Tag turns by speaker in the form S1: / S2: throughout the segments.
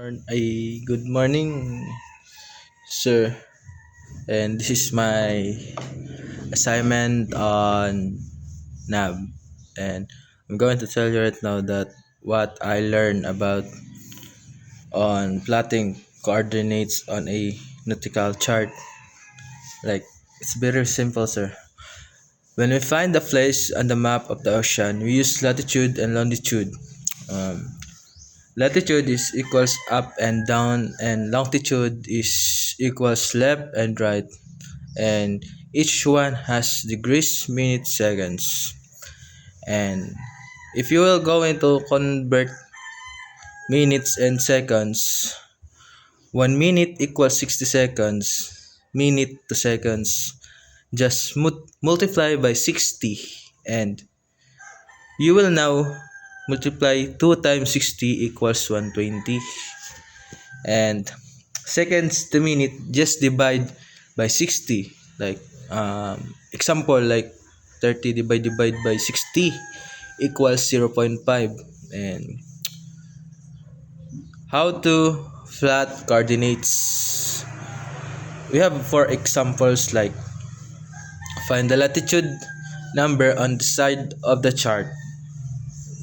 S1: Good morning, sir. And this is my assignment on NAB. And I'm going to tell you right now that what I learned about on plotting coordinates on a nautical chart. Like, it's very simple, sir. When we find the place on the map of the ocean, we use latitude and longitude. Um, Latitude is equals up and down, and longitude is equals left and right, and each one has degrees, minutes, seconds. And if you will go into convert minutes and seconds, 1 minute equals 60 seconds, minute to seconds. Just multiply by 60, and you will now multiply 2 times 60 equals 120. And seconds to minute, just divide by 60. Like example, like 30 divide by 60 equals 0.5. And how to flat coordinates, we have four examples. Like, find the latitude number on the side of the chart.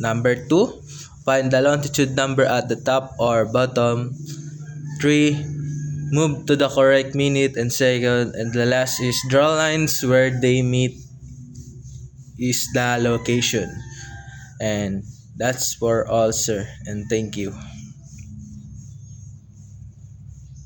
S1: Number 2, find the longitude number at the top or bottom. 3, move to the correct minute and second. And the last is draw lines where they meet is the location. And that's for all, sir. And thank you.